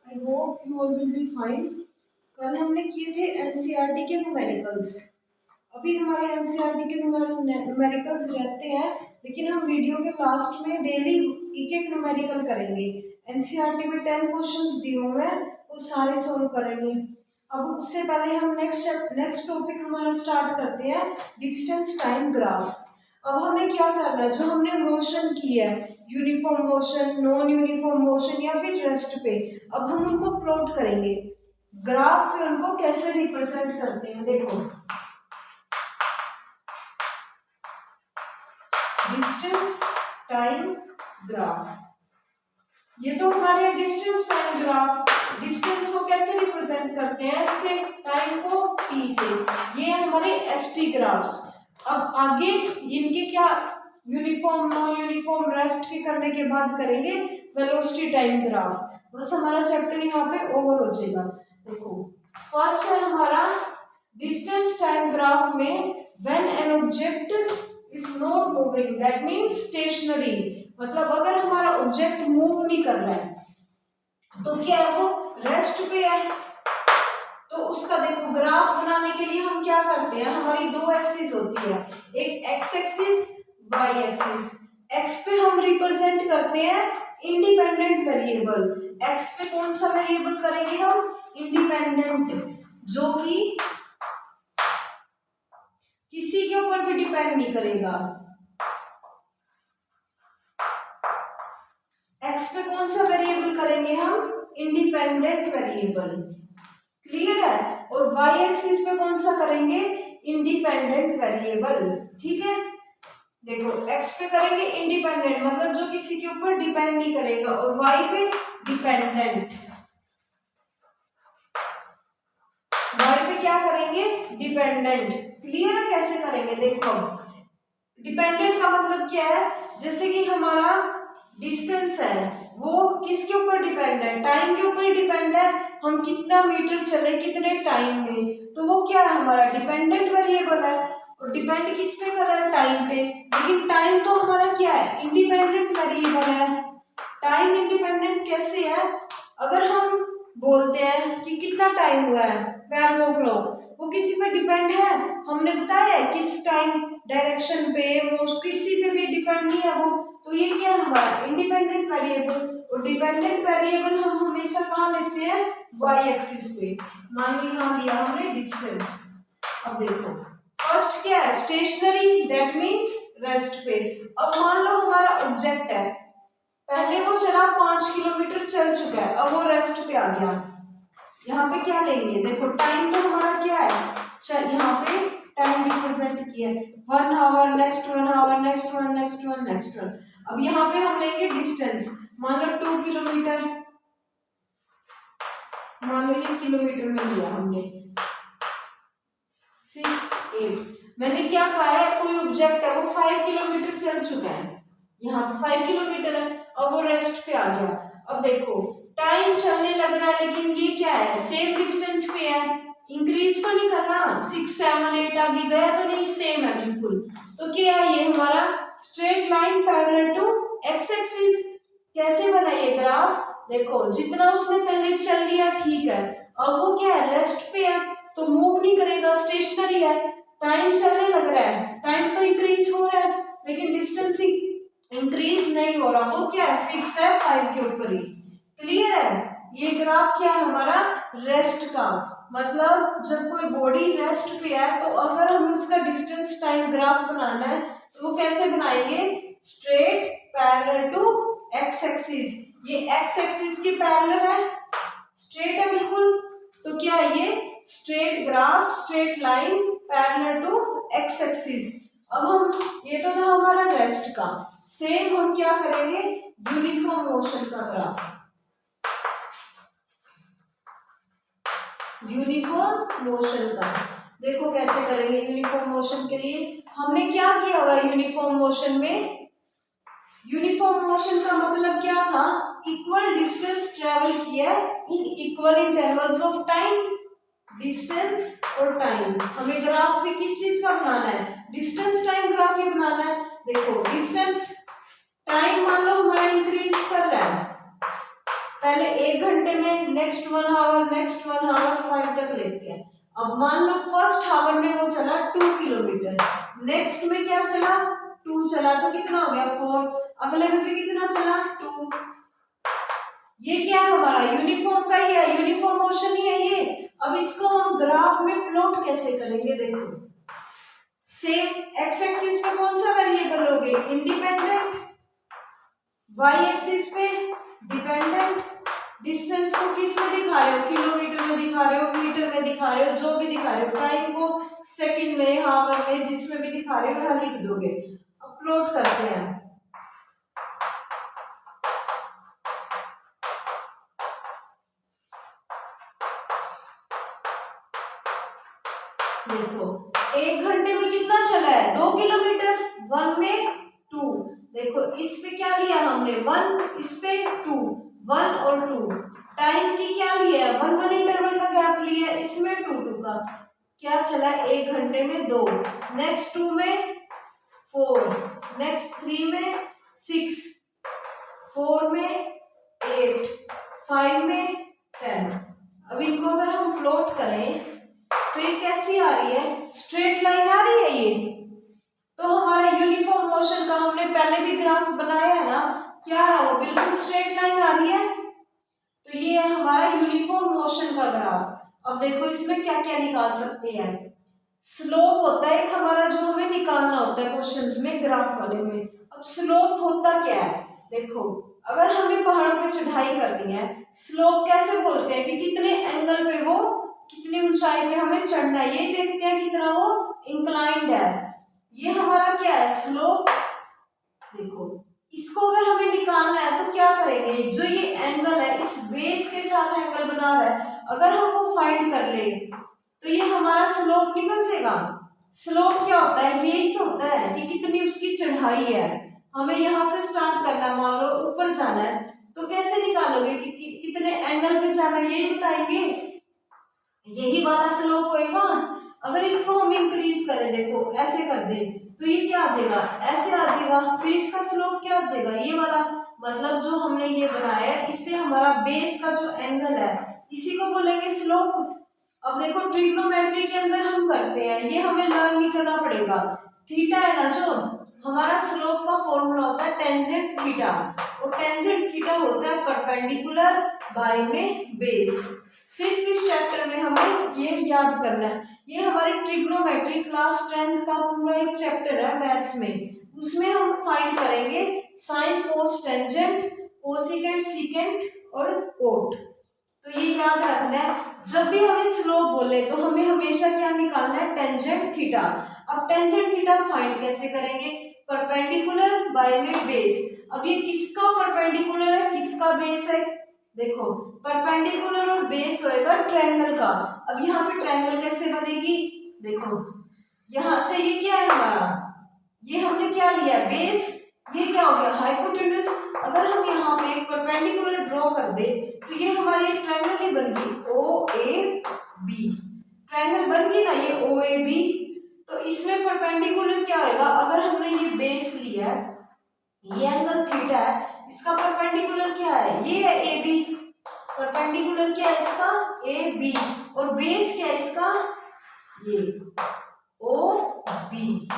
I hope you all will be fine. कल हमने किए थे एनसीईआरटी के न्यूमेरिकल्स। अभी हमारे एनसीईआरटी के न्यूमेरिकल्स रहते हैं, लेकिन हम वीडियो के लास्ट में डेली एक एक न्यूमेरिकल करेंगे। एनसीईआरटी में 10 क्वेश्चंस दिए हुए हैं, वो सारे सोल्व करेंगे। अब उससे पहले हम नेक्स्ट टॉपिक हमारा स्टार्ट करते हैं, डिस्टेंस टाइम ग्राफ। अब हमें क्या करना है, जो हमने मोशन की है, uniform motion, non uniform motion या फिर रेस्ट पे, अब हम उनको प्लॉट करेंगे ग्राफ पे। उनको कैसे रिप्रेजेंट करते हैं, देखो डिस्टेंस टाइम ग्राफ। ये तो हमारे डिस्टेंस टाइम ग्राफ, डिस्टेंस को कैसे रिप्रेजेंट करते हैं, इससे टाइम को टी से, ये हमारे एसटी ग्राफ्स। अब आगे इनके क्या यूनिफॉर्म नॉन यूनिफॉर्म रेस्ट के करने के बाद करेंगे वेलोसिटी टाइम ग्राफ। बस हमारा चैप्टर यहाँ पे ओवर हो जाएगा। देखो फर्स्ट है हमारा डिस्टेंस टाइम ग्राफ में, when an object is not moving that means stationary, मतलब अगर हमारा ऑब्जेक्ट मूव नहीं कर रहा है तो क्या है, वो रेस्ट पे है। तो उसका देखो ग्राफ बनाने के लिए हम क्या करते हैं, हमारी दो एक्सिस होती है, एक X axis Y axis. X पे हम रिप्रेजेंट करते हैं इंडिपेंडेंट वेरिएबल। एक्स पे कौन सा वेरिएबल करेंगे हम, इंडिपेंडेंट, जो कि किसी के ऊपर भी डिपेंड नहीं करेगा। एक्स पे कौन सा वेरिएबल करेंगे हम, इंडिपेंडेंट वेरिएबल, क्लियर है। और वाई एक्सिस पे कौन सा करेंगे, इंडिपेंडेंट वेरिएबल, ठीक है। देखो एक्स पे करेंगे इंडिपेंडेंट, मतलब जो किसी के ऊपर डिपेंड नहीं करेगा, और वाई पे डिपेंडेंट, वाई पे क्या करेंगे, डिपेंडेंट। क्लियर है कैसे करेंगे, देखो डिपेंडेंट का मतलब क्या है, जैसे कि हमारा डिस्टेंस है वो किसके ऊपर डिपेंड है, टाइम के ऊपर ही डिपेंड है, हम कितना मीटर चले कितने टाइम में, तो वो क्या है हमारा डिपेंडेंट वेरिएबल है। और डिपेंड किस पे कर रहा है, टाइम पे, लेकिन टाइम तो हमारा क्या है, इंडिपेंडेंट वेरिएबल है। टाइम इंडिपेंडेंट कैसे है, अगर हम बोलते हैं कि कितना टाइम हुआ है 12 o'clock, वो किसी पे डिपेंड है, हमने बताया है किस टाइम, डायरेक्शन पे, वो किसी पे भी डिपेंड नहीं है वो, तो ये क्या है हमारा इंडिपेंडेंट वेरिएबल। और डिपेंडेंट वेरिएबल हम हमेशा कहाँ लेते हैं, वाई एक्सिस पे। मान ली यहाँ लिया हमने डिस्टेंस। अब देखो फर्स्ट क्या है, स्टेशनरी, दैट मींस रेस्ट पे। अब मान लो हमारा ऑब्जेक्ट है, पहले वो चला 5 किलोमीटर चल चुका है, अब वो रेस्ट पे आ गया। यहाँ पे क्या लेंगे, देखो टाइम तो हमारा क्या है, चल यहाँ पे टाइम रिप्रेजेंट किया 1 hour, next 1 hour, next 1, next 1, next 1। अब यहाँ पे हम लेंगे डिस्टेंस, मान लो 2 किलोमीटर, मान लो ये किलोमीटर में लिया हमने, 6, 8। मैंने क्या कहा है, कोई ऑब्जेक्ट है वो 5 किलोमीटर चल चुका है, यहाँ पे 5 किलोमीटर है, और वो रेस्ट पे आ गया। अब देखो टाइम चलने लग रहा है, लेकिन ये क्या है, सेम डिस्टेंस पे है, इंक्रीज तो नहीं कर रहा, 6, 7, 8 आगे गया तो नहीं, सेम है बिल्कुल। तो क्या है ये हमारा straight line parallel to X axis. कैसे बनाइए ग्राफ, देखो जितना उसने पहले चल लिया ठीक है, अब वो क्या है, रेस्ट पे है तो मूव नहीं करेगा, स्टेशनरी है। टाइम चलने लग रहा है, टाइम तो इंक्रीज हो रहा है, लेकिन डिस्टेंस इंक्रीज नहीं हो रहा, वो क्या है, फिक्स है 5 के ऊपर ही। क्लियर है, ये ग्राफ क्या है हमारा, रेस्ट का, मतलब जब कोई बॉडी रेस्ट पे है तो अगर हमें उसका डिस्टेंस टाइम ग्राफ बनाना है तो वो कैसे बनाएंगे, straight parallel to X axis. ये एक्स एक्सिस की पैरेलल है, स्ट्रेट है बिल्कुल, तो क्या है ये straight graph, straight line parallel to X axis. अब हम, ये तो था हमारा रेस्ट का, सेम हम क्या करेंगे, यूनिफॉर्म मोशन का ग्राफ, यूनिफॉर्म मोशन का। देखो कैसे करेंगे यूनिफॉर्म मोशन के लिए, हमने क्या किया हुआ यूनिफॉर्म मोशन में, यूनिफॉर्म मोशन का मतलब क्या था, इक्वल डिस्टेंस ट्रेवल किया in equal intervals of time, distance और टाइम। हमें ग्राफ भी किस चीज का बनाना है, डिस्टेंस टाइम ग्राफ ही बनाना है। देखो डिस्टेंस टाइम मान लो हमारा इंक्रीज कर रहा है, पहले 1 घंटे में, नेक्स्ट 1 आवर, नेक्स्ट 1 आवर 5 तक लेते हैं। अब मान लो फर्स्ट आवर में वो चला 2 किलोमीटर, नेक्स्ट में क्या चला 2 चला, तो कितना हो गया 4, अगले में भी कितना चला 2। ये क्या है हमारा यूनिफॉर्म का ही है, यूनिफॉर्म मोशन ही है ये। अब इसको हम ग्राफ में प्लॉट कैसे करेंगे, देखो सेम एक्स एक्सिस पे कौन सा वेरिएबल लोगे, इंडिपेंडेंट, वाई एक्सिस पे डिपेंडेंट, डिस्टेंस को किस में दिखा रहे हो, किलोमीटर में दिखा रहे हो, मीटर में दिखा रहे हो, जो भी दिखा रहे हो, टाइम को सेकंड में, हावर में, जिसमें भी दिखा रहे हो यहाँ लिख दोगे। अब प्लॉट करते हैं, देखो 1 घंटे में कितना चला है 2 किलोमीटर, 1 में 2, देखो इस पे क्या लिया हमने 1, इस पे 2, 1 और 2, टाइम की क्या लिया है 1 इंटरवल का गैप लिया है, इसमें 2 का क्या चला 1 घंटे में 2, नेक्स्ट 2 में 4, नेक्स्ट 3 में 6, 4 में 8, 5 में 10। अब इनको अगर हम प्लॉट करें तो ये कैसी आ रही है, स्ट्रेट लाइन आ रही है ये, तो हमारा यूनिफॉर्म मोशन का हमने पहले भी ग्राफ बनाया है ना, क्या है वो बिल्कुल स्ट्रेट लाइन आ रही है, तो ये है हमारा यूनिफॉर्म मोशन का ग्राफ। अब देखो इसमें क्या क्या निकाल सकते हैं, स्लोप होता है एक हमारा जो हमें निकालना होता है क्वेश्चंस में, ग्राफ वाले में। अब स्लोप होता क्या है, देखो अगर हमें पहाड़ों पे चढ़ाई करनी है, स्लोप कैसे बोलते हैं कि कितने एंगल पे वो, कितनी ऊंचाई पे हमें चढ़ना है, ये देखते हैं कितना वो इंक्लाइंड है, ये हमारा क्या है स्लोप। देखो इसको अगर हमें निकालना है तो क्या करेंगे, जो ये एंगल है इस बेस के साथ एंगल बना रहा है, अगर हम वो फाइंड कर ले तो ये हमारा स्लोप निकल जाएगा। स्लोप क्या होता है, यही तो होता है कि कितनी उसकी चढ़ाई है, हमें यहाँ से स्टार्ट करना, मान लो ऊपर जाना है, तो कैसे निकालोगे कि कितने एंगल पे जाना है, यही बताएंगे, यही वाला स्लोप होएगा। अगर इसको हम इंक्रीज करें, देखो ऐसे कर दे तो ये क्या आ जाएगा, ऐसे आ जाएगा, फिर इसका स्लोप क्या आ जाएगा ये वाला, मतलब जो हमने ये बनाया है इससे हमारा बेस का जो एंगल है इसी को बोलेंगे स्लोप। अब देखो ट्रिग्नोमेट्री के अंदर हम करते हैं, ये हमें लर्न नहीं करना पड़ेगा, थीटा है ना जो हमारा स्लोप का फॉर्मूला होता है टेंजेंट थीटा, और टेंजेंट थीटा होता है परपेंडिकुलर बाय में बेस। सिर्फ इस चैप्टर में हमें ये याद करना है, ये हमारी ट्रिग्नोमेट्री क्लास 10th का पूरा एक चैप्टर है मैथ्स में, उसमें हम फाइंड करेंगे sine cos tangent, cosecant secant और कोट। तो ये याद रखना है, जब भी हमें स्लोप बोले तो हमें हमेशा क्या निकालना है, टेंजेंट थीटा। अब टेंजेंट थीटा फाइंड कैसे करेंगे, परपेंडिकुलर बाय में बेस। अब ये किसका परपेंडिकुलर है, किसका बेस है, देखो परपेंडिकुलर और बेस होएगा ट्रायंगल का। अब यहाँ पे ट्रायंगल कैसे बनेगी, देखो यहाँ से ये क्या है हमारा, ये हमने क्या लिया बेस, ये क्या हो गया हाइपोटेन्यूज। अगर हम यहाँ पे एक परपेंडिकुलर ड्रॉ कर दे तो ये हमारी एक ट्रायंगल ही बन गई ओ ए बी, ट्रायंगल बन गई ना ये ओ ए बी। तो इसमें परपेंडिकुलर क्या होगा, अगर हमने ये बेस लिया है, ये एंगल थीटा है, इसका परपेंडिकुलर क्या है, ये है ए बी, परपेंडिकुलर क्या है इसका ए बी, और बेस क्या है इसका ये ओ बी।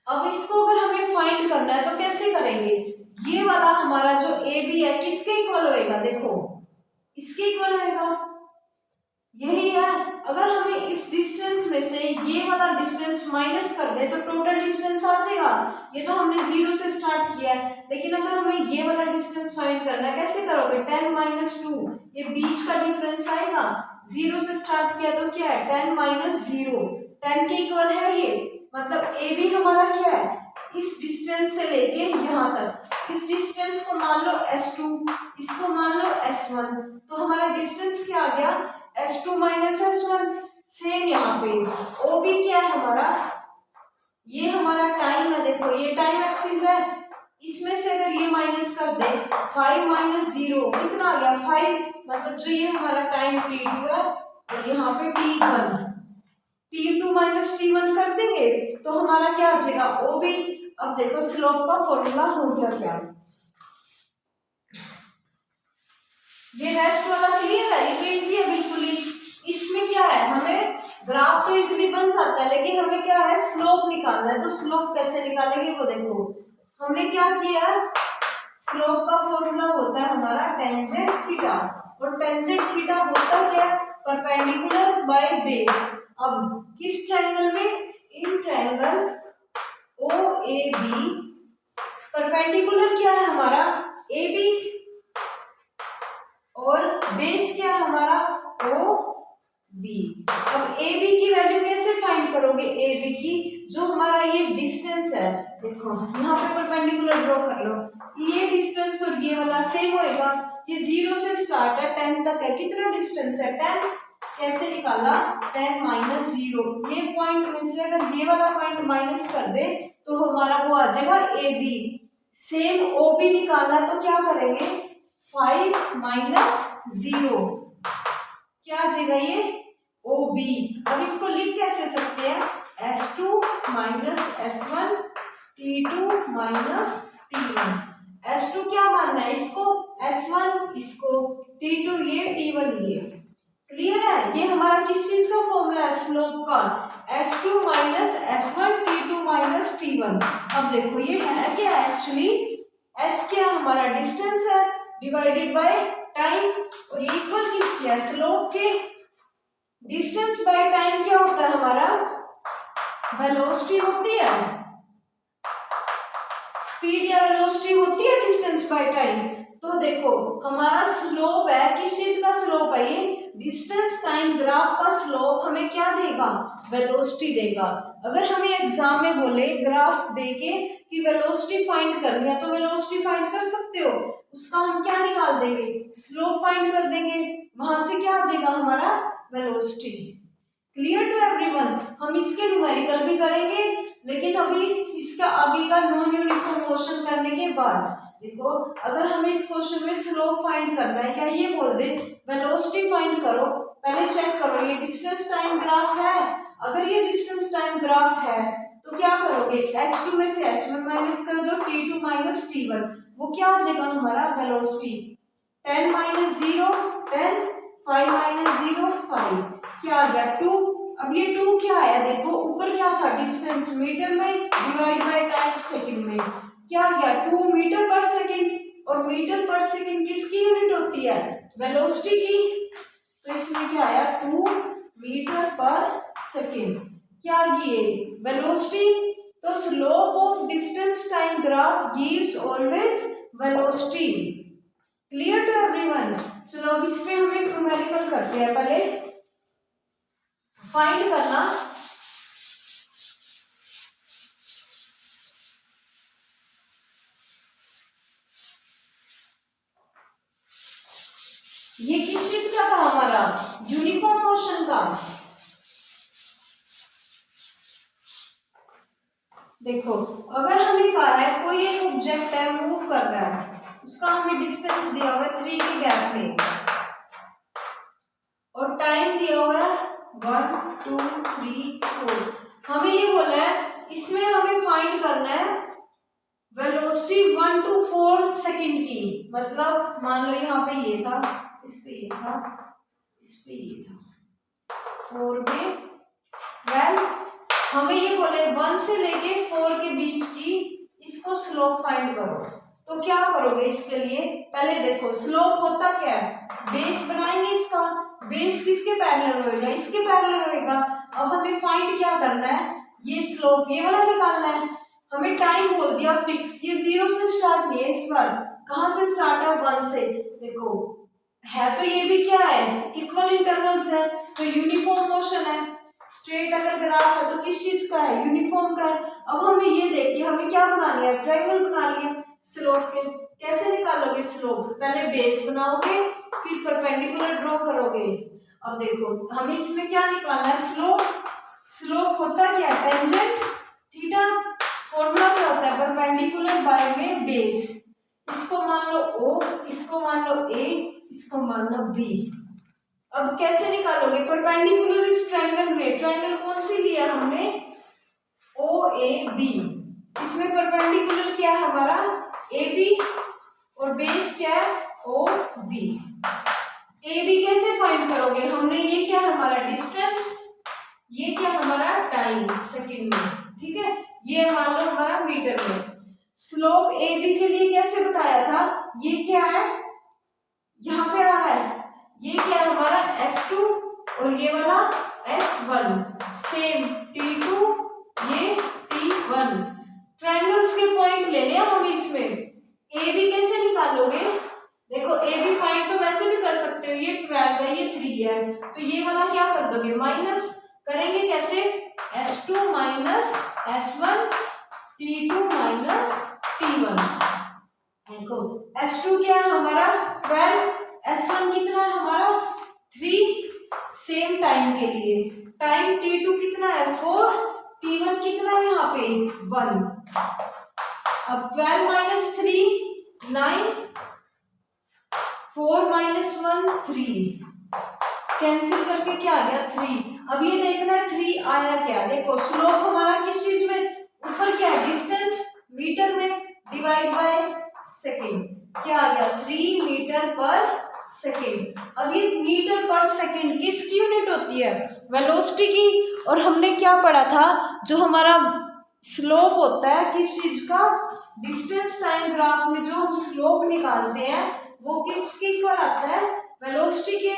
अब इसको अगर हमें फाइंड करना है तो कैसे करेंगे, ये वाला हमारा जो ए बी है किसके इक्वल होएगा, देखो इसके इक्वल होएगा, यही है। अगर हमें इस डिस्टेंस में से ये वाला डिस्टेंस माइनस कर दे तो टोटल डिस्टेंस आ जाएगा। ये तो हमने 0 से स्टार्ट किया है, लेकिन अगर हमें ये वाला डिस्टेंस फाइंड करना है कैसे करोगे, 10 - 2, ये बीच का डिफरेंस आएगा। 0 से स्टार्ट किया तो क्या है 10 - 0, 10 के इक्वल है ये, मतलब ए बी हमारा क्या है, इस डिस्टेंस से लेके यहाँ तक, इस डिस्टेंस को मान लो S2, इसको मान लो S1, तो हमारा डिस्टेंस क्या आ गया S2 - S1। सेम यहाँ पे OB क्या है हमारा, ये हमारा टाइम है, देखो ये टाइम एक्सिस है, इसमें से अगर ये माइनस कर दे 5 - 0 कितना आ गया 5, मतलब जो ये हमारा टाइम T2 है, और यहाँ पे T1, T2 - T1 कर देंगे तो हमारा क्या आ जाएगा OB। अब देखो स्लोप का फॉर्मूला हो गया क्या, ये रेस्ट वाला क्लियर है, ये तो इजी है बिल्कुल ही। इसमें क्या है, हमें ग्राफ तो इजीली बन जाता है, लेकिन हमें क्या है स्लोप निकालना है। तो स्लोप कैसे निकालेंगे वो देखो, हमने क्या किया, स्लोप का फॉर्मूला होता है हमारा टेंजेंट थीटा, और टेंजेंट थीटा होता क्या है, परपेंडिकुलर बाय बेस। अब किस ट्रायंगल में, इन triangle O A B, perpendicular क्या है हमारा ए बी, और बेस क्या है हमारा ओ बी। अब ए बी की वैल्यू कैसे फाइंड करोगे, ए बी की, जो हमारा ये डिस्टेंस है, देखो यहाँ पे परपेंडिकुलर ड्रॉ कर लो, ये डिस्टेंस और ये वाला सेम होएगा, ये 0 से स्टार्ट है 10 तक है, कितना डिस्टेंस है 10, कैसे निकाला 10 माइनस 0, ये पॉइंट में से अगर ये वाला पॉइंट माइनस कर दे तो हमारा वो आ जाएगा A B. Same O B निकालना है तो क्या करेंगे, 5 माइनस 0, क्या आ जाएगा ये ओ बी। अब इसको लिख कैसे सकते हैं, S2 minus S1 T2 minus T1। S2 क्या मानना है इसको, S1 इसको, T2 ये, T1 ये। क्लियर है, ये हमारा किस चीज का फॉर्मूला है, स्लोप का, S2 minus S1 T2 minus T1। अब देखो ये है क्या एक्चुअली, S क्या हमारा डिस्टेंस है डिवाइडेड बाय टाइम, और इक्वल किसकी है, स्लोप के। डिस्टेंस बाय टाइम क्या होता है हमारा, वेलोसिटी होती है, स्पीड या वेलोसिटी होती है डिस्टेंस बाय टाइम। तो देखो हमारा स्लोप है, किस चीज का स्लोप है, ये डिस्टेंस टाइम ग्राफ का स्लोप हमें क्या देगा, वेलोसिटी देगा। अगर हमें एग्जाम में बोले ग्राफ देके कि वेलोसिटी फाइंड करनी है, तो वेलोसिटी फाइंड कर सकते हो, उसका हम क्या निकाल देंगे, स्लोप फाइंड कर देंगे, वहां से क्या आ जाएगा हमारा वेलोसिटी। क्लियर टू एवरीवन, हम इसके न्यूमेरिकल भी करेंगे, लेकिन अभी इसका आगे का नॉन यूनिफॉर्म मोशन करने के बाद। देखो अगर हमें इस क्वेश्चन में स्लोप फाइंड करना है, या ये बोल दे वेलोसिटी फाइंड करो, पहले चेक करो ये डिस्टेंस टाइम ग्राफ है। अगर ये डिस्टेंस टाइम ग्राफ है तो क्या करोगे, S2 में से S1 माइनस कर दो, T2 माइनस T1, वो क्या आ जाएगा हमारा वेलोसिटी, 10 माइनस 0 10, 5 माइनस 0 5, क्या आ गया 2। अब ये 2 क्या आया, देखो ऊपर क्या था डिस्टेंस मीटर में, डिवाइड बाय टाइम सेकंड में, क्या आ गया 2 मीटर पर सेकंड, और मीटर पर सेकंड किसकी यूनिट होती है, वेलोसिटी की। तो इसमें क्या आया 2 मीटर पर सेकंड, क्या ये वेलोसिटी। तो slope of distance time graph gives always velocity. Clear to everyone, चलो अब इसमें हमें न्यूमेरिकल करते हैं, पहले फाइंड करना ये किस चीज का था हमारा, यूनिफॉर्म मोशन का। देखो अगर हमें कहा है कोई एक ऑब्जेक्ट है मूव कर रहा है, उसका हमें डिस्टेंस दिया हुआ है 3 के गैप में, और टाइम दिया हुआ है 1 2 3 4। हमें ये बोला है इसमें हमें फाइंड करना है वेलोसिटी 1 to 4 सेकंड की। मतलब मान लो यहाँ पे ये था, इस पे ये था, इस पे ये था, 4 पे वेल हमें ये बोले 1 से लेके 4 के बीच की इसको स्लोप फाइंड करो। तो क्या करोगे इसके लिए, पहले देखो स्लोप होता क्या है, बेस बनाएंगे इसका, बेस किसके पैरेलल होएगा, इसके पैरेलल होएगा। अब हमें फाइंड क्या करना है, ये स्लोप ये वाला निकालना है। हमें टाइम बोल दिया फिक्स, ये 0 से स्टार्ट नहीं है, इस बार कहाँ से स्टार्ट है 1 से। देखो है तो ये भी क्या है, इक्वल इंटरवल्स है, तो यूनिफॉर्म मोशन है। स्ट्रेट अगर ग्राफ है तो किस चीज का है, यूनिफॉर्म का है। अब हमें ये देखिए हमें क्या बना लिया, ट्रायंगल बना लिया स्लोप के। कैसे निकालोगे स्लोप, पहले बेस बनाओगे फिर परपेंडिकुलर ड्रॉ करोगे। अब देखो हमें इसमें क्या निकालना है, स्लोप। स्लोप होता क्या है, टेंजेंट थीटा, फॉर्मूला क्या होता है, परपेंडिकुलर बाय में बेस। इसको मान लो O, इसको मान लो A, इसको मान लो B। अब कैसे निकालोगे, परपेंडिकुलर इस ट्रायंगल में, ट्रायंगल कौन सी लिया हमने, OAB। इसमें परपेंडिकुलर क्या है हमारा AB, और बेस क्या है OB। ए बी कैसे फाइंड करोगे, हमने ये क्या हमारा डिस्टेंस, ये क्या हमारा टाइम सेकंड में, ठीक है, ये मान लो हमारा मीटर में। स्लोप ए बी के लिए कैसे बताया था, ये क्या है, यहाँ पे आ रहा है, ये क्या है हमारा S2 और ये वाला S1, सेम T2 ये T1। ट्रायंगल्स के पॉइंट लेने हैं हम इसमें। ए बी कैसे निकालोगे, देखो ए बी फाइंड तो वैसे भी कर सकते हो, ये 12 है ये 3 है, तो ये वाला क्या कर दोगे, माइनस करेंगे कैसे, S2 minus S1 T2 minus T1। देखो S2 क्या है हमारा 12, S1 कितना है हमारा 3, सेम टाइम के लिए, टाइम T2 कितना है 4, T1 कितना है यहाँ पे 1। अब 12 माइनस 3 9, 4 माइनस 1 3, कैंसिल करके क्या आ गया 3। अब ये देखना है 3 आया क्या, देखो स्लोप हमारा किस चीज में, ऊपर क्या है डिस्टेंस मीटर में, डिवाइड बाय सेकेंड, क्या आ गया 3 मीटर पर सेकेंड। अब ये मीटर पर सेकेंड किसकी यूनिट होती है, वेलोसिटी की। और हमने क्या पढ़ा था, जो हमारा स्लोप होता है किस चीज का, डिस्टेंस टाइम ग्राफ में जो हम स्लोप निकालते हैं वो किसके इक्वल आता है, वेलोसिटी के।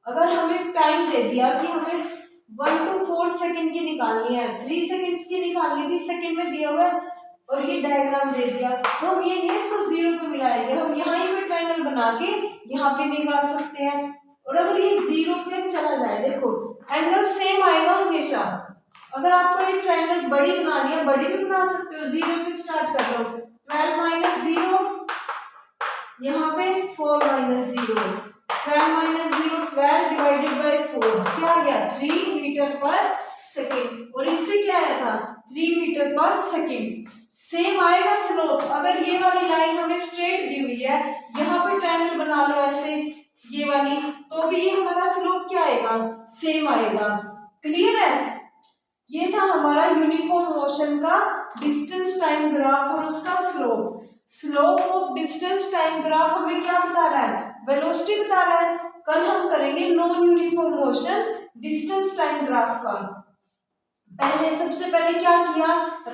अगर हमें टाइम दे दिया कि हमें 1 to 4 सेकेंड की निकालनी है, 3 सेकेंड्स की निकालनी थी, सेकेंड में दिया हुआ है, और ये डायग्राम दे दिया, तो हम ये इसको 0 पे मिलाएंगे, हम यहाँ ही पे ट्रायंगल बना के यहाँ पे निकाल सकते हैं। और अगर ये 0 पे चला जाए, देखो एंगल सेम आएगा हमेशा। अगर आपको एक ट्रायंगल बड़ी बनानी है, बड़ी भी बना सकते हो, 0 से स्टार्ट कर लो, 12 माइनस 0, यहाँ पे 4 माइनस 0, 12 माइनस 0 12 डिवाइडेड बाय 4, क्या आ गया 3 मीटर पर सेकेंड। और इससे क्या आया था 3 मीटर पर सेकेंड। सेम आएगा स्लोप, अगर ये वाली लाइन हमें स्ट्रेट दी हुई है, यहाँ पे ट्रायंगल बना लो ऐसे ये वाली, तो भी ये हमारा स्लोप क्या आएगा, सेम आएगा। क्लियर है, ये था हमारा यूनिफॉर्म मोशन का डिस्टेंस टाइम ग्राफ और उसका slope. Slope of distance time graph हमें क्या बता रहा है, वेलोसिटी बता रहा है। कल हम करेंगे non uniform motion distance time graph का। पहले सबसे पहले क्या किया,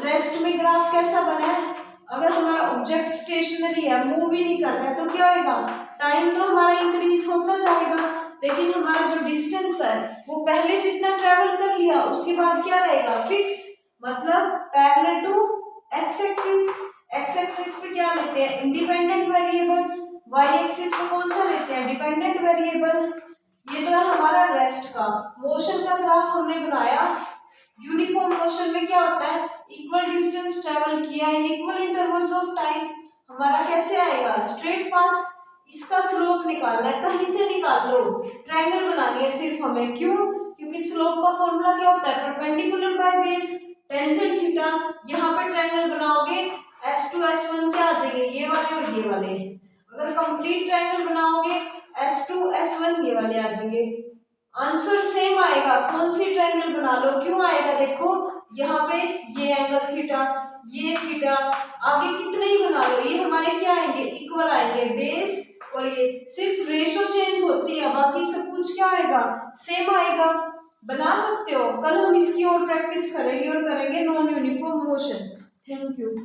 रेस्ट में ग्राफ कैसा बना है, अगर हमारा ऑब्जेक्ट स्टेशनरी है, मूव ही नहीं कर रहा है, तो क्या होगा, टाइम तो हमारा इंक्रीज होता जाएगा, लेकिन हमारा जो डिस्टेंस है वो पहले जितना ट्रेवल कर लिया उसके बाद क्या रहेगा, फिक्स, मतलब parallel to X axis. X axis पे क्या लेते हैं, इंडिपेंडेंट वेरिएबल, वाई एक्सिस पे कौन सा लेते हैं, डिपेंडेंट वेरिएबल। ये तो है हमारा रेस्ट का। मोशन का ग्राफ हमने बनाया। यूनिफॉर्म मोशन में क्या होता है, इक्वल डिस्टेंस ट्रेवल किया in equal intervals of time, हमारा कैसे आएगा, स्ट्रेट पाथ। इसका स्लोप निकालना है, कहीं से निकाल लो, ट्रायंगल बनानी है सिर्फ हमें, क्यों, क्योंकि स्लोप का फॉर्मूला क्या होता है, perpendicular by base tangent theta. यहाँ पे ट्रायंगल बनाओगे S2 S1 क्या आ जाएंगे, ये वाले और ये वाले। अगर कंप्लीट ट्रायंगल बनाओगे S2 S1 ये वाले आ जाएंगे। आंसर सेम आएगा, कौन सी ट्रायंगल बना लो, क्यों आएगा, देखो यहाँ पे ये एंगल थीटा, ये थीटा, आगे कितने ही बना लो ये हमारे क्या आएंगे, इक्वल आएंगे, बेस और ये सिर्फ रेशो चेंज होती है, बाकी सब कुछ क्या आएगा, सेम आएगा। बना सकते हो, कल हम इसकी और प्रैक्टिस करेंगे और करेंगे non uniform motion. Thank you.